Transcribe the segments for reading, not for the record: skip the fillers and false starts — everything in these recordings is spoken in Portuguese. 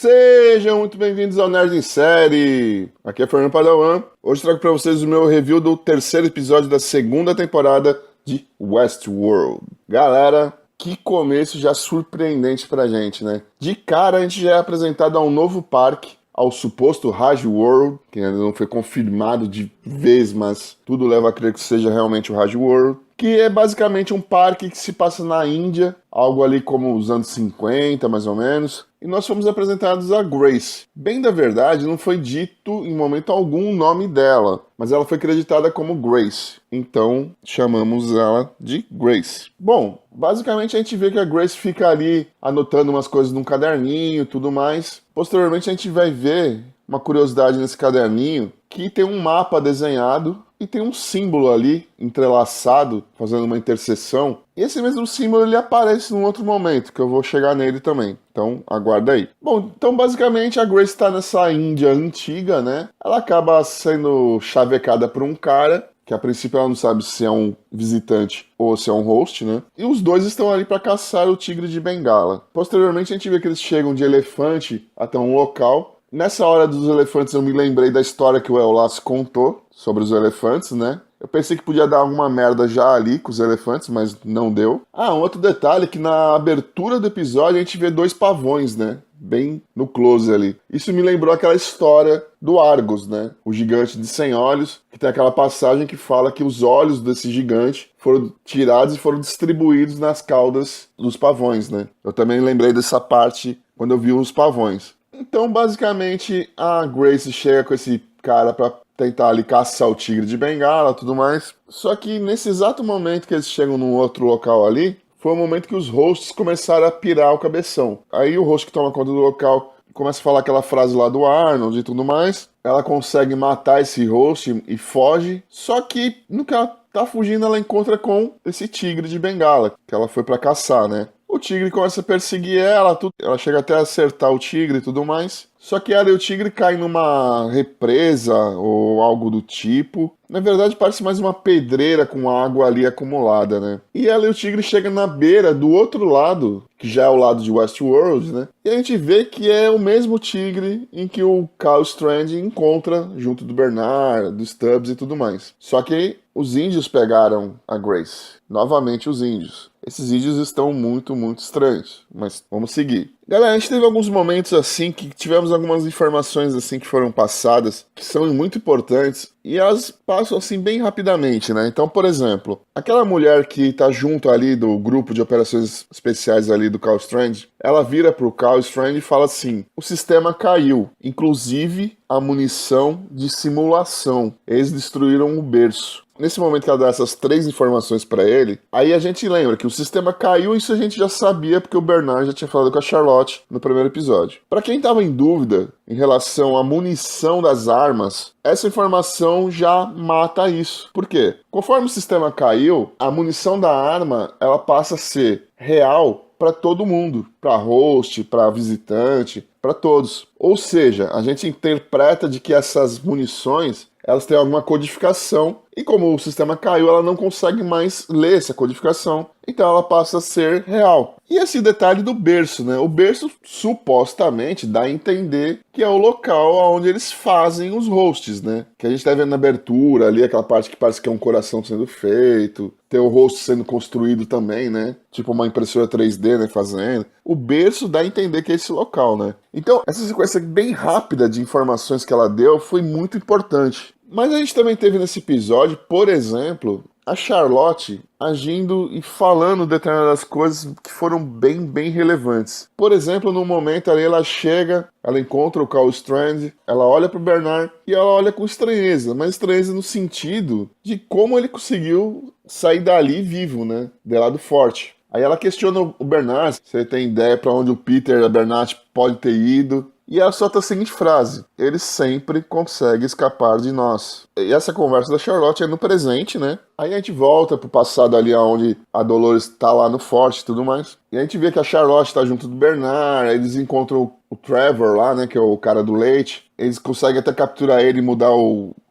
Sejam muito bem-vindos ao Nerd em Série! Aqui é Fernando Padawan. Hoje trago para vocês o meu review do terceiro episódio da segunda temporada de Westworld. Galera, que começo já surpreendente pra gente, né? De cara a gente já é apresentado a um novo parque, ao suposto Raj World, que ainda não foi confirmado de vez, mas tudo leva a crer que seja realmente o Raj World, que é basicamente um parque que se passa na Índia, algo ali como os anos 50, mais ou menos, e nós fomos apresentados a Grace. Bem da verdade, não foi dito em momento algum o nome dela, mas ela foi creditada como Grace, então chamamos ela de Grace. Bom, basicamente a gente vê que a Grace fica ali anotando umas coisas num caderninho e tudo mais. Posteriormente a gente vai ver uma curiosidade nesse caderninho, que tem um mapa desenhado e tem um símbolo ali entrelaçado, fazendo uma interseção. E esse mesmo símbolo ele aparece num outro momento, que eu vou chegar nele também. Então, aguarda aí. Bom, então basicamente a Grace está nessa Índia antiga, né? Ela acaba sendo chavecada por um cara, que a princípio ela não sabe se é um visitante ou se é um host, né? E os dois estão ali para caçar o tigre de Bengala. Posteriormente a gente vê que eles chegam de elefante até um local. Nessa hora dos elefantes eu me lembrei da história que o El Lasso contou sobre os elefantes, né? Eu pensei que podia dar alguma merda já ali com os elefantes, mas não deu. Ah, um outro detalhe é que na abertura do episódio a gente vê dois pavões, né? Bem no close ali. Isso me lembrou aquela história do Argos, né? O gigante de 100 olhos, que tem aquela passagem que fala que os olhos desse gigante foram tirados e foram distribuídos nas caudas dos pavões, né? Eu também lembrei dessa parte quando eu vi os pavões. Então, basicamente, a Grace chega com esse cara pra tentar ali caçar o tigre de Bengala e tudo mais. Só que nesse exato momento que eles chegam num outro local ali, foi o momento que os hosts começaram a pirar o cabeção. Aí o host que toma conta do local começa a falar aquela frase lá do Arnold e tudo mais. Ela consegue matar esse host e foge. Só que no que ela tá fugindo, ela encontra com esse tigre de Bengala, que ela foi pra caçar, né? O tigre começa a perseguir ela, ela chega até a acertar o tigre e tudo mais. Só que ela e o tigre caem numa represa ou algo do tipo. Na verdade parece mais uma pedreira com água ali acumulada, né? E ela e o tigre chegam na beira do outro lado, que já é o lado de Westworld, né? E a gente vê que é o mesmo tigre em que o Cal Strand encontra junto do Bernard, do Stubbs e tudo mais. Só que os índios pegaram a Grace. Novamente os índios. Esses índios estão muito estranhos, mas vamos seguir. Galera, a gente teve alguns momentos assim que tivemos algumas informações assim que foram passadas, que são muito importantes, e elas passam assim bem rapidamente, né? Então, por exemplo, aquela mulher que tá junto ali do grupo de operações especiais ali do Cal Strand, ela vira pro Cal Strand e fala assim: o sistema caiu, inclusive a munição de simulação. Eles destruíram o berço. Nesse momento que ela dá essas três informações pra ele, aí a gente lembra que o sistema caiu, isso a gente já sabia porque o Bernard já tinha falado com a Charlotte no primeiro episódio. Pra quem tava em dúvida em relação à munição das armas, essa informação já mata isso. Por quê? Conforme o sistema caiu, a munição da arma ela passa a ser real para todo mundo, para host, para visitante, para todos. Ou seja, a gente interpreta de que essas munições elas têm alguma codificação e como o sistema caiu, ela não consegue mais ler essa codificação, então ela passa a ser real. E esse detalhe do berço, né? O berço supostamente dá a entender que é o local onde eles fazem os hosts, né? Que a gente tá vendo na abertura ali, aquela parte que parece que é um coração sendo feito, tem o host sendo construído também, né? Tipo uma impressora 3D, né? Fazendo. O berço dá a entender que é esse local, né? Então, essa sequência bem rápida de informações que ela deu foi muito importante. Mas a gente também teve nesse episódio, por exemplo, a Charlotte agindo e falando determinadas coisas que foram bem relevantes. Por exemplo, no momento ali ela chega, ela encontra o Cal Strand, ela olha pro Bernard e ela olha com estranheza, mas estranheza no sentido de como ele conseguiu sair dali vivo, né? De lá do forte. Aí ela questiona o Bernard se ele tem ideia para onde o Peter e a Bernard pode ter ido. E ela solta a seguinte frase: ele sempre consegue escapar de nós. E essa conversa da Charlotte é no presente, né? Aí a gente volta pro passado ali onde a Dolores tá lá no forte e tudo mais. E a gente vê que a Charlotte tá junto do Bernard, aí eles encontram o Trevor lá, né? Que é o cara do leite. Eles conseguem até capturar ele e mudar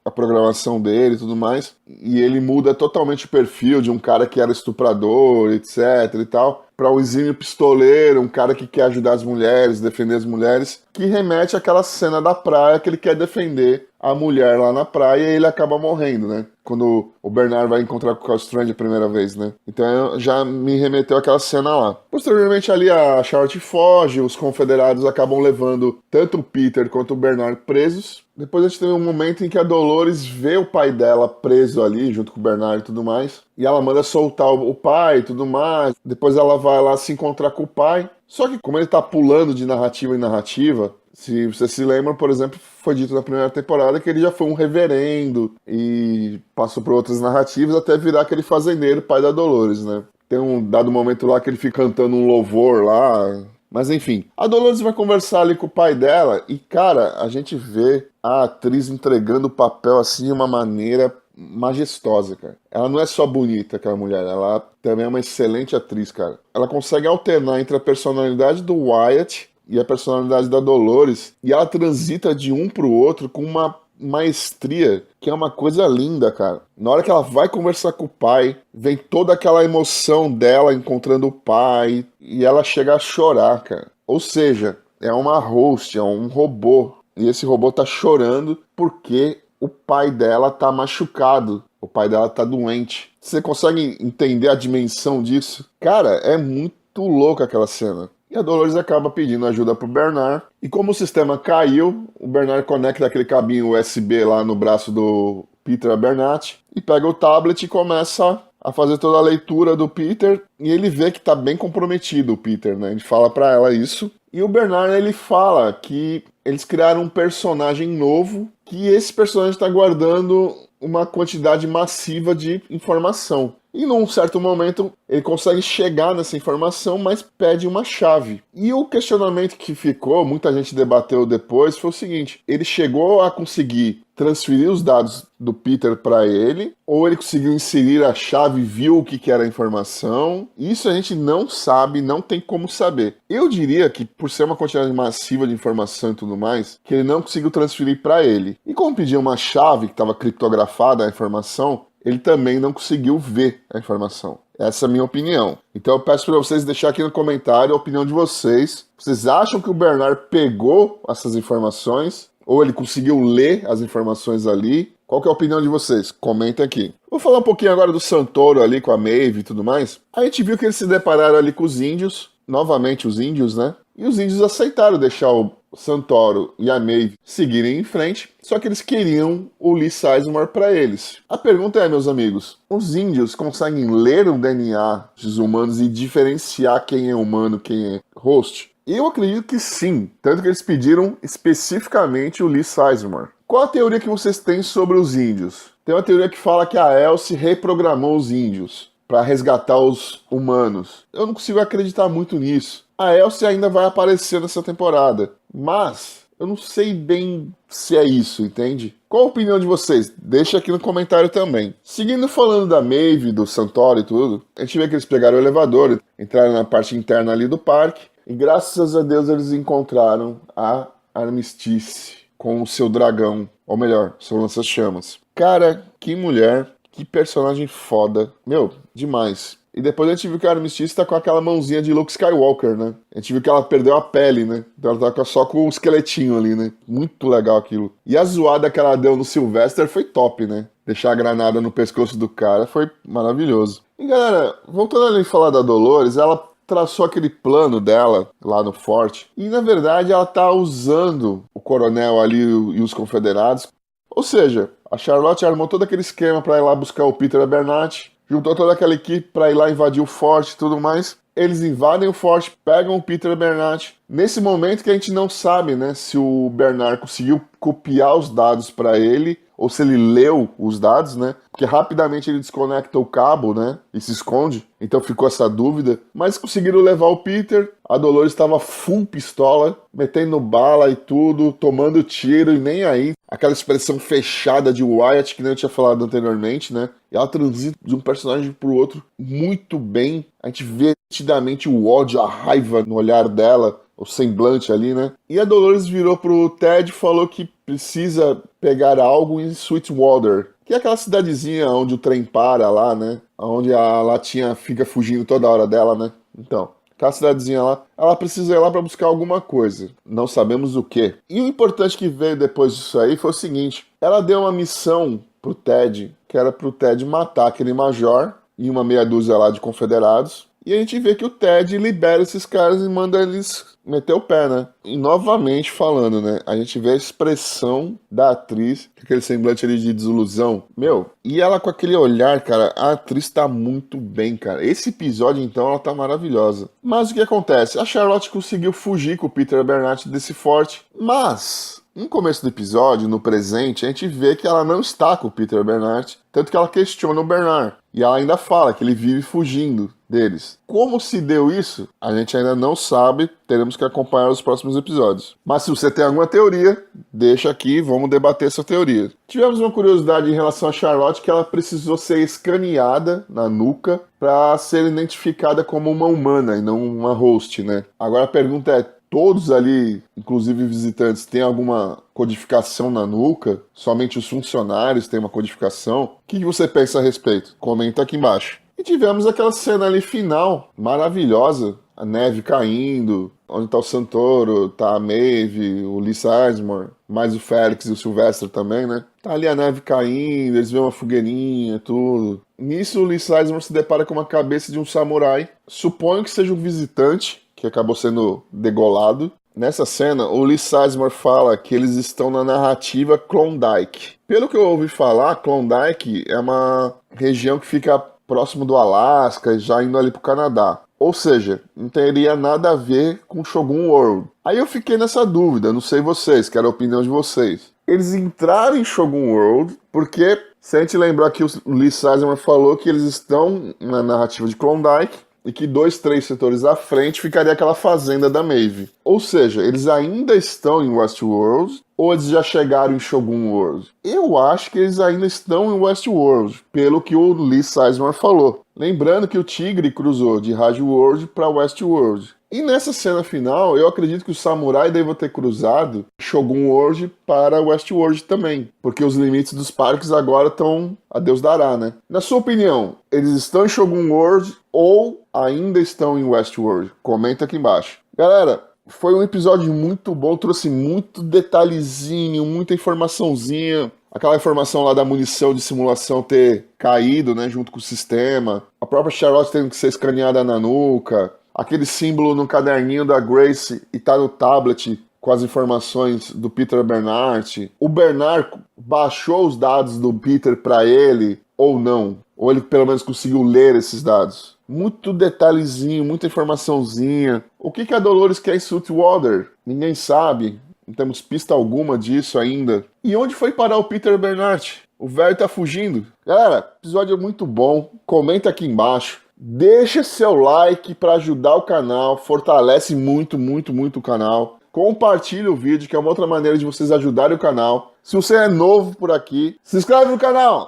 a programação dele e tudo mais, e ele muda totalmente o perfil de um cara que era estuprador, etc e tal, para um exímio pistoleiro, um cara que quer ajudar as mulheres, defender as mulheres, que remete àquela cena da praia que ele quer defender a mulher lá na praia e ele acaba morrendo, né? Quando o Bernard vai encontrar com o Carl Strange a primeira vez, né? Então já me remeteu àquela cena lá. Posteriormente ali a Charlotte foge, os confederados acabam levando tanto o Peter quanto o Bernard presos. Depois a gente tem um momento em que a Dolores vê o pai dela preso ali, junto com o Bernard e tudo mais. E ela manda soltar o pai e tudo mais. Depois ela vai lá se encontrar com o pai. Só que como ele tá pulando de narrativa em narrativa, se você se lembra, por exemplo, foi dito na primeira temporada que ele já foi um reverendo e passou por outras narrativas até virar aquele fazendeiro, pai da Dolores, né? Tem um dado momento lá que ele fica cantando um louvor lá. Mas enfim, a Dolores vai conversar ali com o pai dela e, cara, a gente vê a atriz entregando o papel assim de uma maneira majestosa, cara. Ela não é só bonita, aquela mulher, ela também é uma excelente atriz, cara. Ela consegue alternar entre a personalidade do Wyatt e a personalidade da Dolores, e ela transita de um pro outro com uma maestria que é uma coisa linda, cara. Na hora que ela vai conversar com o pai, vem toda aquela emoção dela encontrando o pai e ela chega a chorar, cara. Ou seja, é uma host, é um robô, e esse robô tá chorando porque o pai dela tá machucado, o pai dela tá doente. Você consegue entender a dimensão disso? Cara, é muito louca aquela cena. E a Dolores acaba pedindo ajuda pro Bernard. E como o sistema caiu, o Bernard conecta aquele cabinho USB lá no braço do Peter Abernathy e pega o tablet e começa a fazer toda a leitura do Peter. E ele vê que tá bem comprometido o Peter, né? Ele fala pra ela isso. E o Bernard, ele fala que eles criaram um personagem novo, que esse personagem está guardando uma quantidade massiva de informação. E num certo momento ele consegue chegar nessa informação, mas pede uma chave. E o questionamento que ficou, muita gente debateu depois, foi o seguinte: ele chegou a conseguir transferir os dados do Peter para ele, ou ele conseguiu inserir a chave e viu o que era a informação? Isso a gente não sabe, não tem como saber. Eu diria que, por ser uma quantidade massiva de informação e tudo mais, que ele não conseguiu transferir para ele. E como pedia uma chave que estava criptografada a informação, ele também não conseguiu ver a informação. Essa é a minha opinião. Então eu peço para vocês deixar aqui no comentário a opinião de vocês. Vocês acham que o Bernard pegou essas informações? Ou ele conseguiu ler as informações ali? Qual que é a opinião de vocês? Comentem aqui. Vou falar um pouquinho agora do Santoro ali com a Maeve e tudo mais. A gente viu que eles se depararam ali com os índios. Novamente os índios, né? E os índios aceitaram deixar o Santoro e a Maeve seguirem em frente, só que eles queriam o Lee Sizemore para eles. A pergunta é, meus amigos, os índios conseguem ler o DNA dos humanos e diferenciar quem é humano, quem é host? Eu acredito que sim, tanto que eles pediram especificamente o Lee Sizemore. Qual a teoria que vocês têm sobre os índios? Tem uma teoria que fala que a Elsie reprogramou os índios para resgatar os humanos. Eu não consigo acreditar muito nisso. A Elsie ainda vai aparecer nessa temporada, mas eu não sei bem se é isso, entende? Qual a opinião de vocês? Deixa aqui no comentário também. Seguindo falando da Maeve, do Santoro e tudo, a gente vê que eles pegaram o elevador, entraram na parte interna ali do parque, e graças a Deus eles encontraram a Armistice com o seu dragão, ou melhor, seu lança-chamas. Cara, que mulher, que personagem foda. Meu, demais. E depois a gente viu que a Armistice tá com aquela mãozinha de Luke Skywalker, né? A gente viu que ela perdeu a pele, né? Então ela tá só com o esqueletinho ali, né? Muito legal aquilo. E a zoada que ela deu no Sylvester foi top, né? Deixar a granada no pescoço do cara foi maravilhoso. E galera, voltando ali a falar da Dolores, ela traçou aquele plano dela lá no forte. E na verdade ela tá usando o coronel ali e os confederados. Ou seja, a Charlotte armou todo aquele esquema pra ir lá buscar o Peter Abernathy. Juntou toda aquela equipe para ir lá invadir o forte e tudo mais. Eles invadem o forte, pegam o Peter Abernathy. Nesse momento que a gente não sabe, né, se o Bernard conseguiu copiar os dados para ele ou se ele leu os dados, né? Porque rapidamente ele desconecta o cabo, né? E se esconde. Então ficou essa dúvida. Mas conseguiram levar o Peter. A Dolores estava full pistola, metendo bala e tudo, tomando tiro e nem aí. Aquela expressão fechada de Wyatt, que nem eu tinha falado anteriormente, né? E ela transita de um personagem pro outro muito bem. A gente vê nitidamente o ódio, a raiva no olhar dela. o semblante ali, né? E a Dolores virou pro Ted e falou que precisa pegar algo em Sweetwater, que é aquela cidadezinha onde o trem para lá, né? Onde a latinha fica fugindo toda hora dela, né? Então, aquela cidadezinha lá, ela precisa ir lá para buscar alguma coisa. Não sabemos o quê. E o importante que veio depois disso aí foi o seguinte: ela deu uma missão pro Ted, que era pro Ted matar aquele major e uma meia dúzia lá de confederados. E a gente vê que o Ted libera esses caras e manda eles meter o pé, né? E novamente falando, né? A gente vê a expressão da atriz, aquele semblante ali de desilusão. Meu, e ela com aquele olhar, cara, a atriz tá muito bem, cara. Esse episódio, então, ela tá maravilhosa. Mas o que acontece? A Charlotte conseguiu fugir com o Peter Bernard desse forte, mas no começo do episódio, no presente, a gente vê que ela não está com o Peter Bernard, tanto que ela questiona o Bernard. E ela ainda fala que ele vive fugindo deles. Como se deu isso? A gente ainda não sabe, teremos que acompanhar os próximos episódios. Mas se você tem alguma teoria, deixa aqui, vamos debater essa teoria. Tivemos uma curiosidade em relação a Charlotte, que ela precisou ser escaneada na nuca para ser identificada como uma humana e não uma host, né? Agora a pergunta é: todos ali, inclusive visitantes, têm alguma codificação na nuca? Somente os funcionários têm uma codificação? O que você pensa a respeito? Comenta aqui embaixo. E tivemos aquela cena ali final, maravilhosa. A neve caindo, onde tá o Santoro, tá a Maeve, o Lee Sizemore, mais o Félix e o Sylvester também, né? Tá ali a neve caindo, eles veem uma fogueirinha, tudo. Nisso o Lee Sizemore se depara com uma cabeça de um samurai. Suponho que seja um visitante, que acabou sendo degolado. Nessa cena, o Lee Sizemore fala que eles estão na narrativa Klondike. Pelo que eu ouvi falar, Klondike é uma região que fica próximo do Alasca, já indo ali pro Canadá. Ou seja, não teria nada a ver com Shogun World. Aí eu fiquei nessa dúvida, não sei vocês, quero a opinião de vocês. Eles entraram em Shogun World porque, se a gente lembrar que o Lee Sizemore falou que eles estão na narrativa de Klondike, e que 2, 3 setores à frente ficaria aquela fazenda da Maeve. Ou seja, eles ainda estão em Westworld ou eles já chegaram em Shogun World? Eu acho que eles ainda estão em Westworld, pelo que o Lee Sizemore falou. Lembrando que o Tigre cruzou de Rádio World para Westworld. E nessa cena final, eu acredito que o samurai deva ter cruzado Shogun World para Westworld também, porque os limites dos parques agora estão a Deus dará, né? Na sua opinião, eles estão em Shogun World ou ainda estão em Westworld? Comenta aqui embaixo. Galera, foi um episódio muito bom, trouxe muito detalhezinho, muita informaçãozinha. Aquela informação lá da munição de simulação ter caído, né, junto com o sistema. A própria Charlotte tendo que ser escaneada na nuca. Aquele símbolo no caderninho da Grace e tá no tablet com as informações do Peter Bernard. O Bernard baixou os dados do Peter para ele ou não? Ou ele pelo menos conseguiu ler esses dados? Muito detalhezinho, muita informaçãozinha. O que a Dolores quer em Sweetwater? Ninguém sabe. Não temos pista alguma disso ainda. E onde foi parar o Peter Bernard? O velho tá fugindo. Galera, episódio muito bom. Comenta aqui embaixo. Deixa seu like para ajudar o canal, fortalece muito, muito, muito o canal. Compartilhe o vídeo, que é uma outra maneira de vocês ajudarem o canal. Se você é novo por aqui, se inscreve no canal!